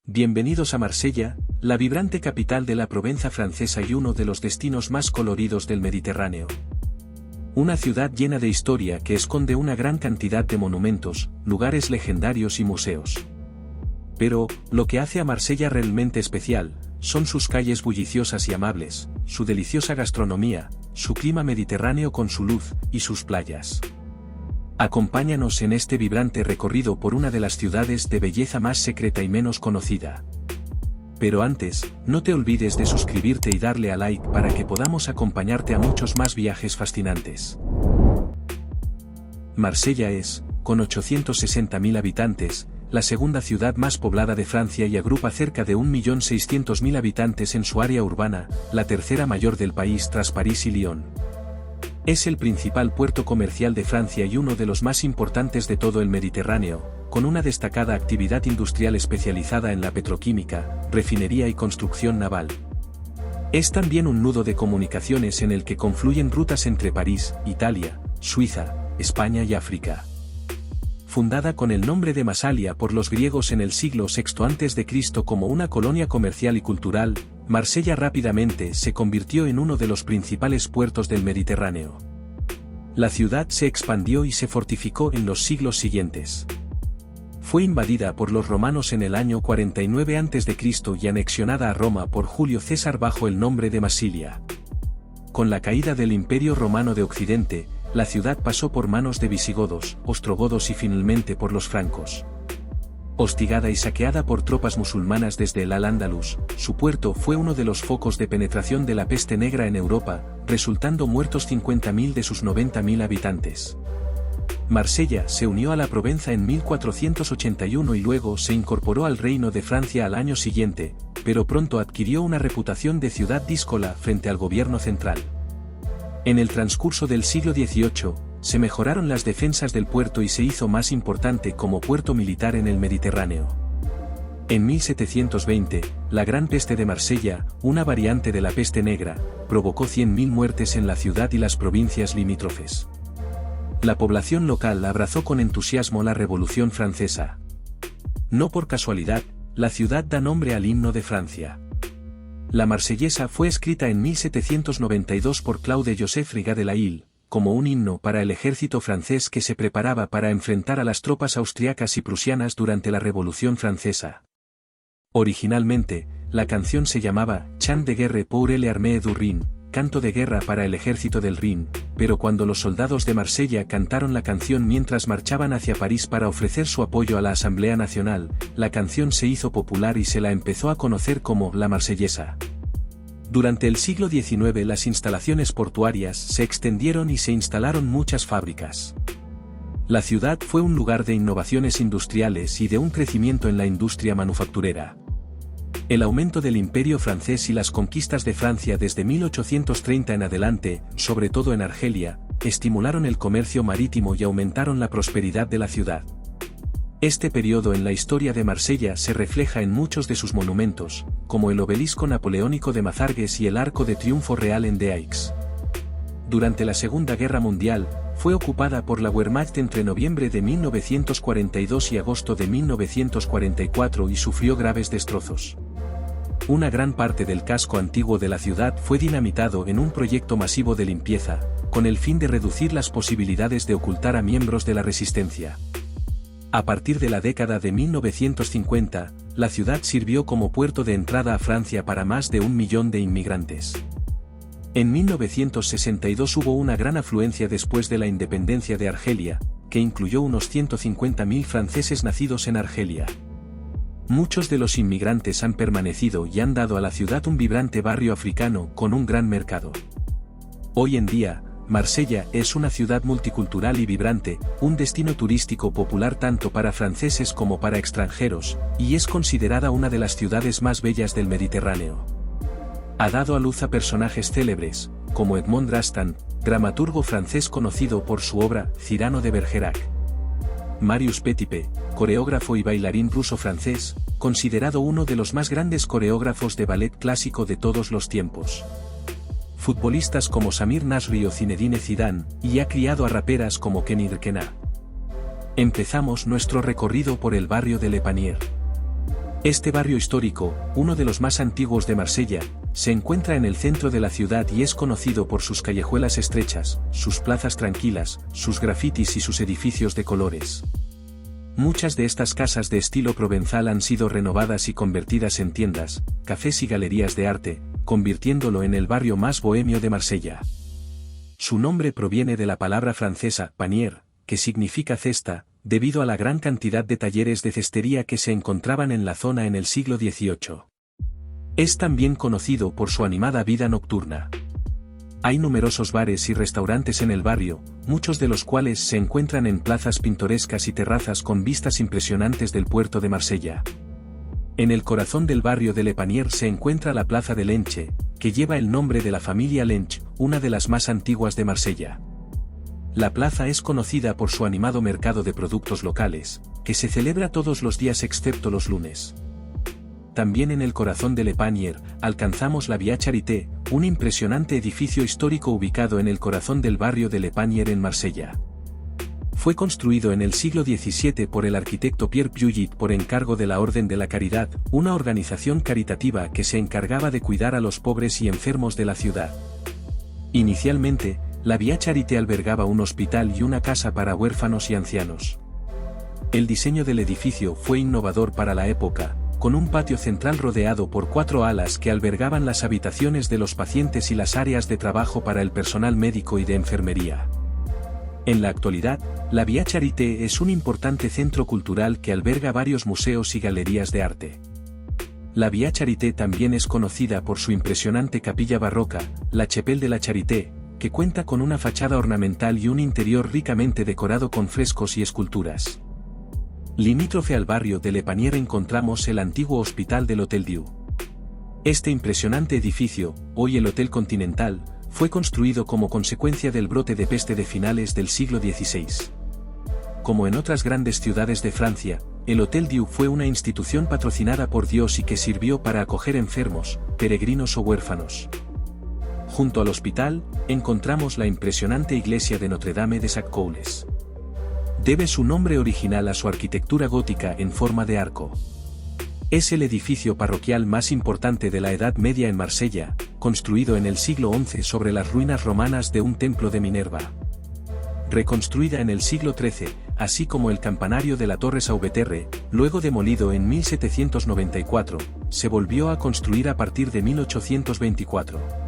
Bienvenidos a Marsella, la vibrante capital de la Provenza francesa y uno de los destinos más coloridos del Mediterráneo. Una ciudad llena de historia que esconde una gran cantidad de monumentos, lugares legendarios y museos. Pero, lo que hace a Marsella realmente especial, son sus calles bulliciosas y amables, su deliciosa gastronomía, su clima mediterráneo con su luz, y sus playas. Acompáñanos en este vibrante recorrido por una de las ciudades de belleza más secreta y menos conocida. Pero antes, no te olvides de suscribirte y darle a like para que podamos acompañarte a muchos más viajes fascinantes. Marsella es, con 860.000 habitantes, la segunda ciudad más poblada de Francia y agrupa cerca de 1.600.000 habitantes en su área urbana, la tercera mayor del país tras París y Lyon. Es el principal puerto comercial de Francia y uno de los más importantes de todo el Mediterráneo, con una destacada actividad industrial especializada en la petroquímica, refinería y construcción naval. Es también un nudo de comunicaciones en el que confluyen rutas entre París, Italia, Suiza, España y África. Fundada con el nombre de Masalia por los griegos en el siglo VI a.C. como una colonia comercial y cultural, Marsella rápidamente se convirtió en uno de los principales puertos del Mediterráneo. La ciudad se expandió y se fortificó en los siglos siguientes. Fue invadida por los romanos en el año 49 a.C. y anexionada a Roma por Julio César bajo el nombre de Massilia. Con la caída del Imperio Romano de Occidente, la ciudad pasó por manos de visigodos, ostrogodos y finalmente por los francos. Hostigada y saqueada por tropas musulmanas desde el Al-Ándalus, su puerto fue uno de los focos de penetración de la peste negra en Europa, resultando muertos 50.000 de sus 90.000 habitantes. Marsella se unió a la Provenza en 1481 y luego se incorporó al Reino de Francia al año siguiente, pero pronto adquirió una reputación de ciudad díscola frente al gobierno central. En el transcurso del siglo XVIII, se mejoraron las defensas del puerto y se hizo más importante como puerto militar en el Mediterráneo. En 1720, la Gran Peste de Marsella, una variante de la peste negra, provocó 100.000 muertes en la ciudad y las provincias limítrofes. La población local abrazó con entusiasmo la Revolución Francesa. No por casualidad, la ciudad da nombre al himno de Francia. La Marsellesa fue escrita en 1792 por Claude Joseph Rigaud de la Isle, como un himno para el ejército francés que se preparaba para enfrentar a las tropas austriacas y prusianas durante la Revolución Francesa. Originalmente, la canción se llamaba Chant de guerre pour l'armée du Rhin, canto de guerra para el ejército del Rin, pero cuando los soldados de Marsella cantaron la canción mientras marchaban hacia París para ofrecer su apoyo a la Asamblea Nacional, la canción se hizo popular y se la empezó a conocer como la Marsellesa. Durante el siglo XIX las instalaciones portuarias se extendieron y se instalaron muchas fábricas. La ciudad fue un lugar de innovaciones industriales y de un crecimiento en la industria manufacturera. El aumento del Imperio francés y las conquistas de Francia desde 1830 en adelante, sobre todo en Argelia, estimularon el comercio marítimo y aumentaron la prosperidad de la ciudad. Este periodo en la historia de Marsella se refleja en muchos de sus monumentos, como el obelisco napoleónico de Mazargues y el Arco de Triunfo Real en Deixs. Durante la Segunda Guerra Mundial, fue ocupada por la Wehrmacht entre noviembre de 1942 y agosto de 1944 y sufrió graves destrozos. Una gran parte del casco antiguo de la ciudad fue dinamitado en un proyecto masivo de limpieza, con el fin de reducir las posibilidades de ocultar a miembros de la resistencia. A partir de la década de 1950, la ciudad sirvió como puerto de entrada a Francia para más de 1 millón de inmigrantes. En 1962 hubo una gran afluencia después de la independencia de Argelia, que incluyó unos 150.000 franceses nacidos en Argelia. Muchos de los inmigrantes han permanecido y han dado a la ciudad un vibrante barrio africano con un gran mercado. Hoy en día, Marsella es una ciudad multicultural y vibrante, un destino turístico popular tanto para franceses como para extranjeros, y es considerada una de las ciudades más bellas del Mediterráneo. Ha dado a luz a personajes célebres, como Edmond Rostand, dramaturgo francés conocido por su obra Cyrano de Bergerac. Marius Petipa, coreógrafo y bailarín ruso-francés, considerado uno de los más grandes coreógrafos de ballet clásico de todos los tiempos. Futbolistas como Samir Nasri o Zinedine Zidane, y ha criado a raperas como Kenny Rkena. Empezamos nuestro recorrido por el barrio de Le Panier. Este barrio histórico, uno de los más antiguos de Marsella, se encuentra en el centro de la ciudad y es conocido por sus callejuelas estrechas, sus plazas tranquilas, sus grafitis y sus edificios de colores. Muchas de estas casas de estilo provenzal han sido renovadas y convertidas en tiendas, cafés y galerías de arte, convirtiéndolo en el barrio más bohemio de Marsella. Su nombre proviene de la palabra francesa panier, que significa cesta, debido a la gran cantidad de talleres de cestería que se encontraban en la zona en el siglo XVIII. Es también conocido por su animada vida nocturna. Hay numerosos bares y restaurantes en el barrio, muchos de los cuales se encuentran en plazas pintorescas y terrazas con vistas impresionantes del puerto de Marsella. En el corazón del barrio de Le Panier se encuentra la Plaza de Lenche, que lleva el nombre de la familia Lenche, una de las más antiguas de Marsella. La plaza es conocida por su animado mercado de productos locales, que se celebra todos los días excepto los lunes. También en el corazón de Le Panier, alcanzamos la Via Charité, un impresionante edificio histórico ubicado en el corazón del barrio de Le Panier en Marsella. Fue construido en el siglo XVII por el arquitecto Pierre Puget por encargo de la Orden de la Caridad, una organización caritativa que se encargaba de cuidar a los pobres y enfermos de la ciudad. Inicialmente, la Via Charité albergaba un hospital y una casa para huérfanos y ancianos. El diseño del edificio fue innovador para la época, con un patio central rodeado por 4 alas que albergaban las habitaciones de los pacientes y las áreas de trabajo para el personal médico y de enfermería. En la actualidad, la Via Charité es un importante centro cultural que alberga varios museos y galerías de arte. La Via Charité también es conocida por su impresionante capilla barroca, la Chapelle de la Charité, que cuenta con una fachada ornamental y un interior ricamente decorado con frescos y esculturas. Limítrofe al barrio de Le Panier encontramos el antiguo hospital del Hotel Dieu. Este impresionante edificio, hoy el Hotel Continental, fue construido como consecuencia del brote de peste de finales del siglo XVI. Como en otras grandes ciudades de Francia, el Hotel Dieu fue una institución patrocinada por Dios y que sirvió para acoger enfermos, peregrinos o huérfanos. Junto al hospital, encontramos la impresionante iglesia de Notre-Dame de Sac-Caules. Debe su nombre original a su arquitectura gótica en forma de arco. Es el edificio parroquial más importante de la Edad Media en Marsella, construido en el siglo XI sobre las ruinas romanas de un templo de Minerva. Reconstruida en el siglo XIII, así como el campanario de la Torre Sauveterre, luego demolido en 1794, se volvió a construir a partir de 1824.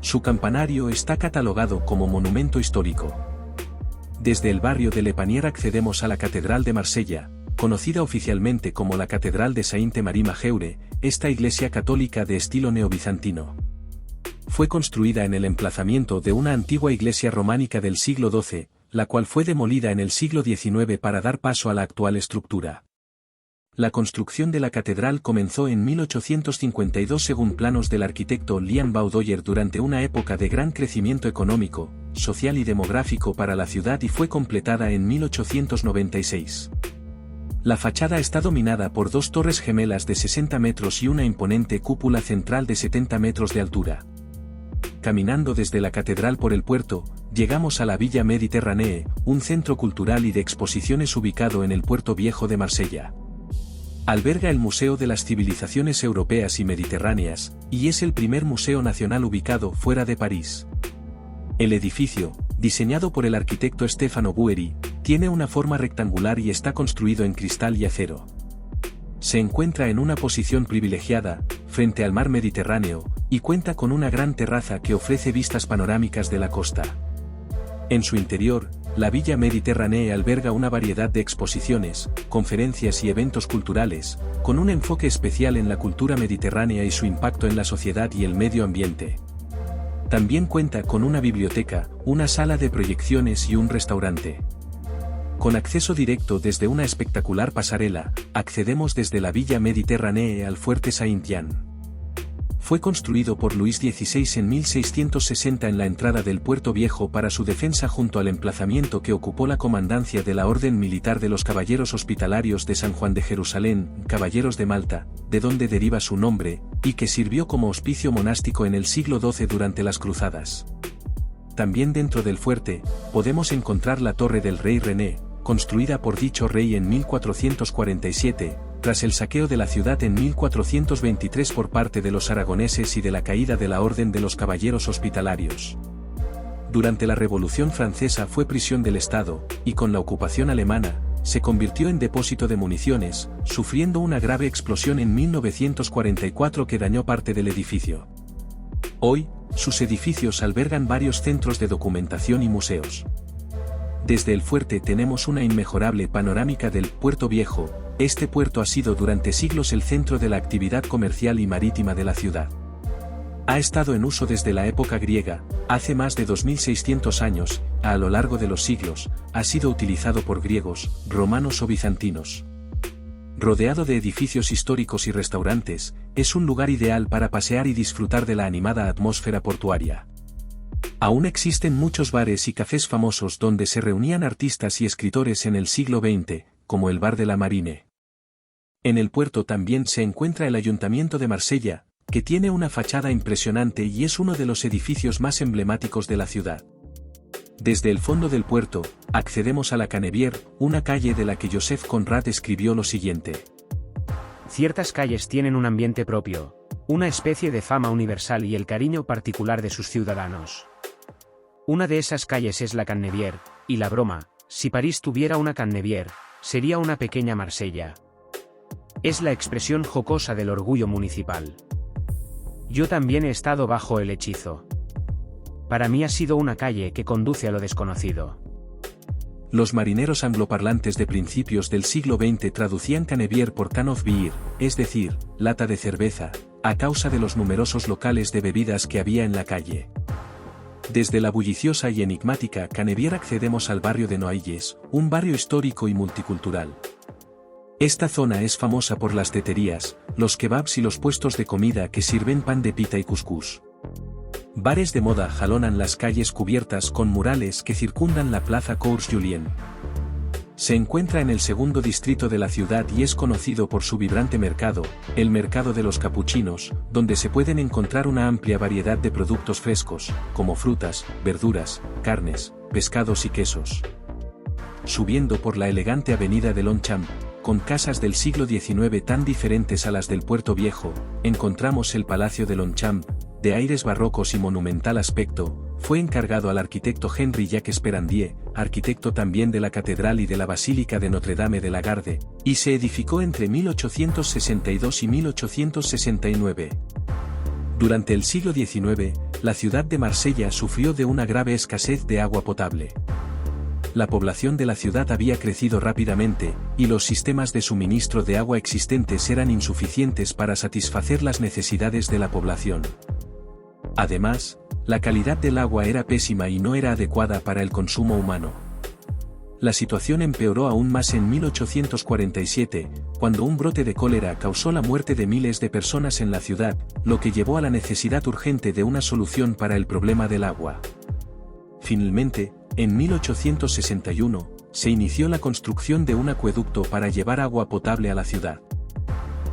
Su campanario está catalogado como monumento histórico. Desde el barrio de Le Panier accedemos a la Catedral de Marsella, conocida oficialmente como la Catedral de Sainte-Marie Majeure, esta iglesia católica de estilo neobizantino. Fue construida en el emplazamiento de una antigua iglesia románica del siglo XII, la cual fue demolida en el siglo XIX para dar paso a la actual estructura. La construcción de la catedral comenzó en 1852 según planos del arquitecto Lian Baudoyer durante una época de gran crecimiento económico, social y demográfico para la ciudad y fue completada en 1896. La fachada está dominada por 2 torres gemelas de 60 metros y una imponente cúpula central de 70 metros de altura. Caminando desde la catedral por el puerto, llegamos a la Villa Méditerranée, un centro cultural y de exposiciones ubicado en el puerto viejo de Marsella. Alberga el Museo de las Civilizaciones Europeas y Mediterráneas, y es el primer museo nacional ubicado fuera de París. El edificio, diseñado por el arquitecto Stefano Gueri, tiene una forma rectangular y está construido en cristal y acero. Se encuentra en una posición privilegiada, frente al mar Mediterráneo, y cuenta con una gran terraza que ofrece vistas panorámicas de la costa. En su interior, la Villa Méditerranée alberga una variedad de exposiciones, conferencias y eventos culturales, con un enfoque especial en la cultura mediterránea y su impacto en la sociedad y el medio ambiente. También cuenta con una biblioteca, una sala de proyecciones y un restaurante. Con acceso directo desde una espectacular pasarela, accedemos desde la Villa Méditerranée al Fuerte Saint-Jean. Fue construido por Luis XVI en 1660 en la entrada del Puerto Viejo para su defensa junto al emplazamiento que ocupó la comandancia de la Orden Militar de los Caballeros Hospitalarios de San Juan de Jerusalén, Caballeros de Malta, de donde deriva su nombre, y que sirvió como hospicio monástico en el siglo XII durante las Cruzadas. También dentro del fuerte, podemos encontrar la Torre del Rey René, construida por dicho rey en 1447, tras el saqueo de la ciudad en 1423 por parte de los aragoneses y de la caída de la Orden de los Caballeros Hospitalarios. Durante la Revolución Francesa fue prisión del Estado, y con la ocupación alemana, se convirtió en depósito de municiones, sufriendo una grave explosión en 1944 que dañó parte del edificio. Hoy, sus edificios albergan varios centros de documentación y museos. Desde el fuerte tenemos una inmejorable panorámica del Puerto Viejo. Este puerto ha sido durante siglos el centro de la actividad comercial y marítima de la ciudad. Ha estado en uso desde la época griega, hace más de 2600 años, a lo largo de los siglos, ha sido utilizado por griegos, romanos o bizantinos. Rodeado de edificios históricos y restaurantes, es un lugar ideal para pasear y disfrutar de la animada atmósfera portuaria. Aún existen muchos bares y cafés famosos donde se reunían artistas y escritores en el siglo XX, como el Bar de la Marine. En el puerto también se encuentra el Ayuntamiento de Marsella, que tiene una fachada impresionante y es uno de los edificios más emblemáticos de la ciudad. Desde el fondo del puerto, accedemos a la Canebière, una calle de la que Joseph Conrad escribió lo siguiente. Ciertas calles tienen un ambiente propio, una especie de fama universal y el cariño particular de sus ciudadanos. Una de esas calles es la Canebière, y la broma, si París tuviera una Canebière, sería una pequeña Marsella. Es la expresión jocosa del orgullo municipal. Yo también he estado bajo el hechizo. Para mí ha sido una calle que conduce a lo desconocido. Los marineros angloparlantes de principios del siglo XX traducían Canebière por can of beer, es decir, lata de cerveza, a causa de los numerosos locales de bebidas que había en la calle. Desde la bulliciosa y enigmática Canebière accedemos al barrio de Noailles, un barrio histórico y multicultural. Esta zona es famosa por las teterías, los kebabs y los puestos de comida que sirven pan de pita y cuscús. Bares de moda jalonan las calles cubiertas con murales que circundan la Plaza Cours Julien. Se encuentra en el segundo distrito de la ciudad y es conocido por su vibrante mercado, el Mercado de los Capuchinos, donde se pueden encontrar una amplia variedad de productos frescos, como frutas, verduras, carnes, pescados y quesos. Subiendo por la elegante avenida de Longchamp, con casas del siglo XIX tan diferentes a las del Puerto Viejo, encontramos el Palacio de Longchamp, de aires barrocos y monumental aspecto, fue encargado al arquitecto Henri-Jacques Perandier, arquitecto también de la Catedral y de la Basílica de Notre-Dame de la Garde, y se edificó entre 1862 y 1869. Durante el siglo XIX, la ciudad de Marsella sufrió de una grave escasez de agua potable. La población de la ciudad había crecido rápidamente, y los sistemas de suministro de agua existentes eran insuficientes para satisfacer las necesidades de la población. Además, la calidad del agua era pésima y no era adecuada para el consumo humano. La situación empeoró aún más en 1847, cuando un brote de cólera causó la muerte de miles de personas en la ciudad, lo que llevó a la necesidad urgente de una solución para el problema del agua. Finalmente, en 1861, se inició la construcción de un acueducto para llevar agua potable a la ciudad.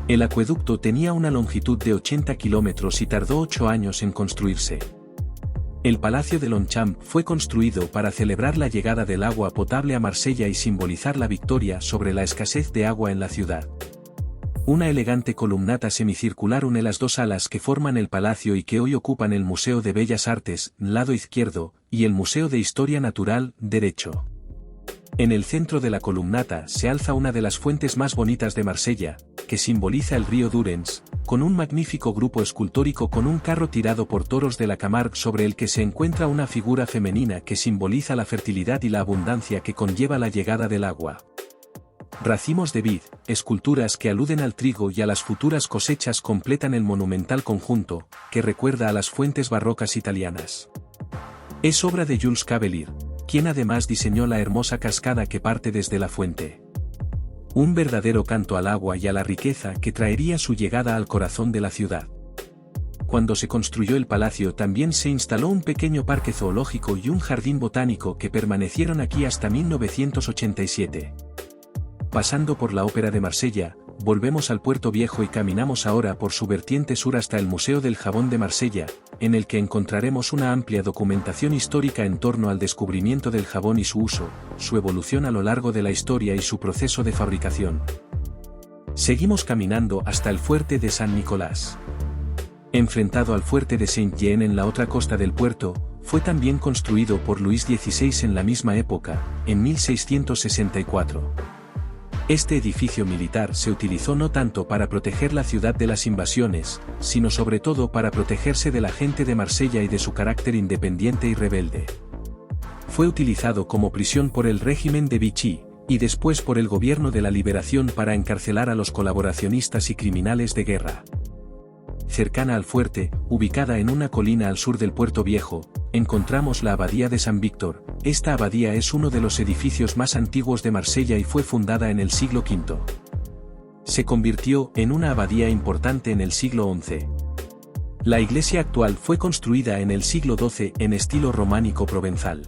El acueducto tenía una longitud de 80 kilómetros y tardó 8 años en construirse. El Palacio de Longchamp fue construido para celebrar la llegada del agua potable a Marsella y simbolizar la victoria sobre la escasez de agua en la ciudad. Una elegante columnata semicircular une las dos alas que forman el palacio y que hoy ocupan el Museo de Bellas Artes, lado izquierdo, y el Museo de Historia Natural, derecho. En el centro de la columnata se alza una de las fuentes más bonitas de Marsella, que simboliza el río Durens, con un magnífico grupo escultórico con un carro tirado por toros de la Camargue sobre el que se encuentra una figura femenina que simboliza la fertilidad y la abundancia que conlleva la llegada del agua. Racimos de vid, esculturas que aluden al trigo y a las futuras cosechas completan el monumental conjunto, que recuerda a las fuentes barrocas italianas. Es obra de Jules Cavelier, quien además diseñó la hermosa cascada que parte desde la fuente. Un verdadero canto al agua y a la riqueza que traería su llegada al corazón de la ciudad. Cuando se construyó el palacio también se instaló un pequeño parque zoológico y un jardín botánico que permanecieron aquí hasta 1987. Pasando por la Ópera de Marsella, volvemos al Puerto Viejo y caminamos ahora por su vertiente sur hasta el Museo del Jabón de Marsella, en el que encontraremos una amplia documentación histórica en torno al descubrimiento del jabón y su uso, su evolución a lo largo de la historia y su proceso de fabricación. Seguimos caminando hasta el fuerte de San Nicolás. Enfrentado al fuerte de Saint-Jean en la otra costa del puerto, fue también construido por Luis XVI en la misma época, en 1664. Este edificio militar se utilizó no tanto para proteger la ciudad de las invasiones, sino sobre todo para protegerse de la gente de Marsella y de su carácter independiente y rebelde. Fue utilizado como prisión por el régimen de Vichy, y después por el gobierno de la Liberación para encarcelar a los colaboracionistas y criminales de guerra. Cercana al fuerte, ubicada en una colina al sur del Puerto Viejo, encontramos la Abadía de San Víctor. Esta abadía es uno de los edificios más antiguos de Marsella y fue fundada en el siglo V. Se convirtió en una abadía importante en el siglo XI. La iglesia actual fue construida en el siglo XII en estilo románico provenzal.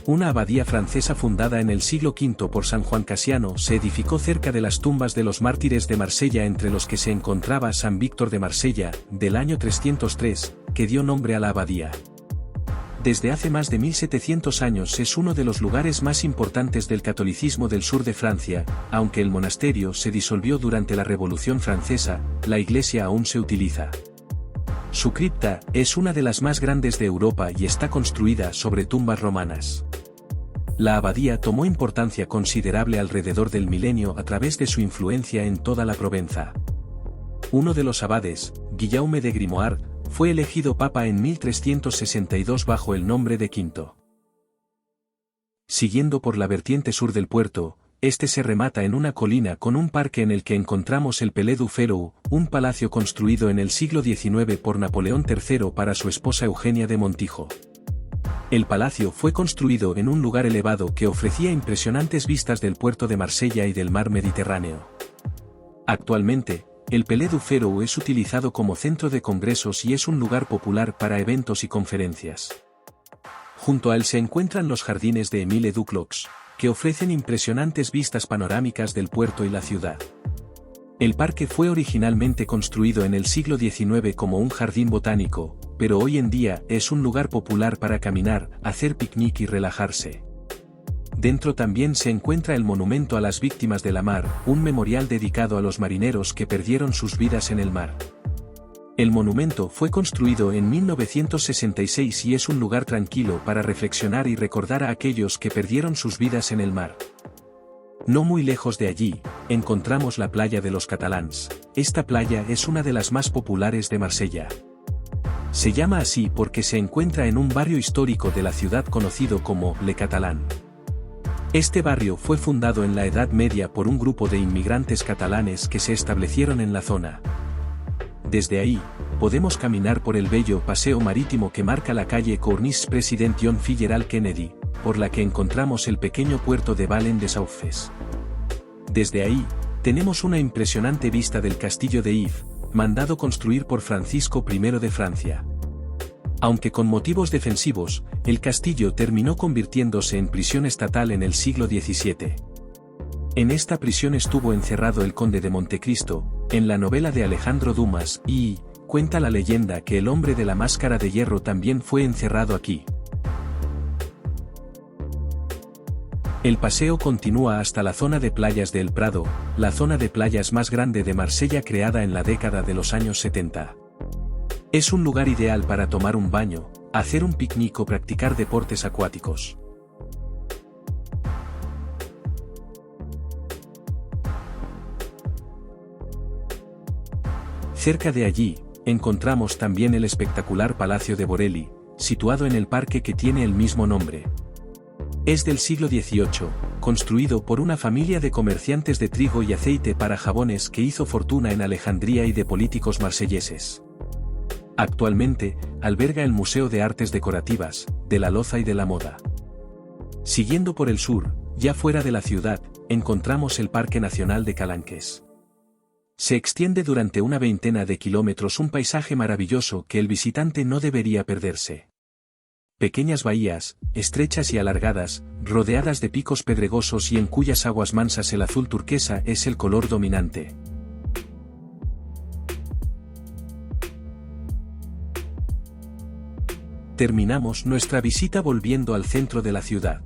Una abadía francesa fundada en el siglo V por San Juan Casiano se edificó cerca de las tumbas de los mártires de Marsella, entre los que se encontraba San Víctor de Marsella, del año 303, que dio nombre a la abadía. Desde hace más de 1700 años es uno de los lugares más importantes del catolicismo del sur de Francia. Aunque el monasterio se disolvió durante la Revolución Francesa, la iglesia aún se utiliza. Su cripta es una de las más grandes de Europa y está construida sobre tumbas romanas. La abadía tomó importancia considerable alrededor del milenio a través de su influencia en toda la Provenza. Uno de los abades, Guillaume de Grimoire, fue elegido papa en 1362 bajo el nombre de Quinto. Siguiendo por la vertiente sur del puerto, este se remata en una colina con un parque en el que encontramos el Palais du Phérou, un palacio construido en el siglo XIX por Napoleón III para su esposa Eugenia de Montijo. El palacio fue construido en un lugar elevado que ofrecía impresionantes vistas del puerto de Marsella y del mar Mediterráneo. Actualmente, el Palais du Phérou es utilizado como centro de congresos y es un lugar popular para eventos y conferencias. Junto a él se encuentran los jardines de Émile Duclos, que ofrecen impresionantes vistas panorámicas del puerto y la ciudad. El parque fue originalmente construido en el siglo XIX como un jardín botánico, pero hoy en día es un lugar popular para caminar, hacer picnic y relajarse. Dentro también se encuentra el Monumento a las Víctimas de la Mar, un memorial dedicado a los marineros que perdieron sus vidas en el mar. El monumento fue construido en 1966 y es un lugar tranquilo para reflexionar y recordar a aquellos que perdieron sus vidas en el mar. No muy lejos de allí, encontramos la playa de los Catalans. Esta playa es una de las más populares de Marsella. Se llama así porque se encuentra en un barrio histórico de la ciudad conocido como Le Catalan. Este barrio fue fundado en la Edad Media por un grupo de inmigrantes catalanes que se establecieron en la zona. Desde ahí, podemos caminar por el bello paseo marítimo que marca la calle Corniche President John Fitzgerald Kennedy, por la que encontramos el pequeño puerto de Vallès-de-Sauves. Desde ahí, tenemos una impresionante vista del castillo de If, mandado construir por Francisco I de Francia. Aunque con motivos defensivos, el castillo terminó convirtiéndose en prisión estatal en el siglo XVII. En esta prisión estuvo encerrado el conde de Montecristo, en la novela de Alejandro Dumas, y cuenta la leyenda que el hombre de la máscara de hierro también fue encerrado aquí. El paseo continúa hasta la zona de playas de El Prado, la zona de playas más grande de Marsella creada en la década de los años 70. Es un lugar ideal para tomar un baño, hacer un picnic o practicar deportes acuáticos. Cerca de allí, encontramos también el espectacular Palacio de Borelli, situado en el parque que tiene el mismo nombre. Es del siglo XVIII, construido por una familia de comerciantes de trigo y aceite para jabones que hizo fortuna en Alejandría y de políticos marselleses. Actualmente, alberga el Museo de Artes Decorativas, de la Loza y de la Moda. Siguiendo por el sur, ya fuera de la ciudad, encontramos el Parque Nacional de Calanques. Se extiende durante una veintena de kilómetros un paisaje maravilloso que el visitante no debería perderse. Pequeñas bahías, estrechas y alargadas, rodeadas de picos pedregosos y en cuyas aguas mansas el azul turquesa es el color dominante. Terminamos nuestra visita volviendo al centro de la ciudad.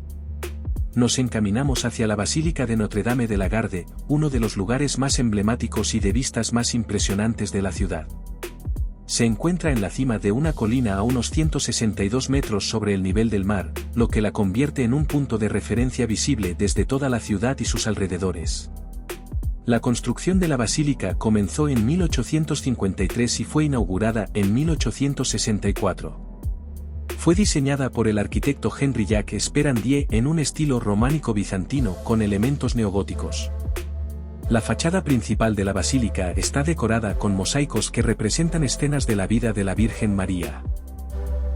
nos encaminamos hacia la Basílica de Notre-Dame de la Garde, uno de los lugares más emblemáticos y de vistas más impresionantes de la ciudad. Se encuentra en la cima de una colina a unos 162 metros sobre el nivel del mar, lo que la convierte en un punto de referencia visible desde toda la ciudad y sus alrededores. La construcción de la basílica comenzó en 1853 y fue inaugurada en 1864. Fue diseñada por el arquitecto Henri-Jacques Esperandier en un estilo románico bizantino con elementos neogóticos. La fachada principal de la basílica está decorada con mosaicos que representan escenas de la vida de la Virgen María.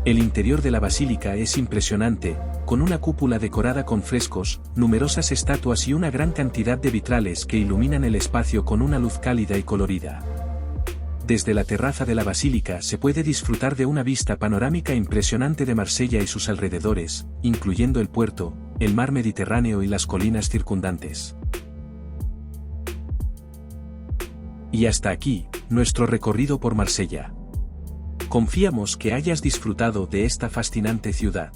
El interior de la basílica es impresionante, con una cúpula decorada con frescos, numerosas estatuas y una gran cantidad de vitrales que iluminan el espacio con una luz cálida y colorida. Desde la terraza de la basílica se puede disfrutar de una vista panorámica impresionante de Marsella y sus alrededores, incluyendo el puerto, el mar Mediterráneo y las colinas circundantes. Y hasta aquí, nuestro recorrido por Marsella. Confiamos que hayas disfrutado de esta fascinante ciudad.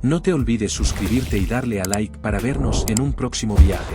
No te olvides suscribirte y darle a like para vernos en un próximo viaje.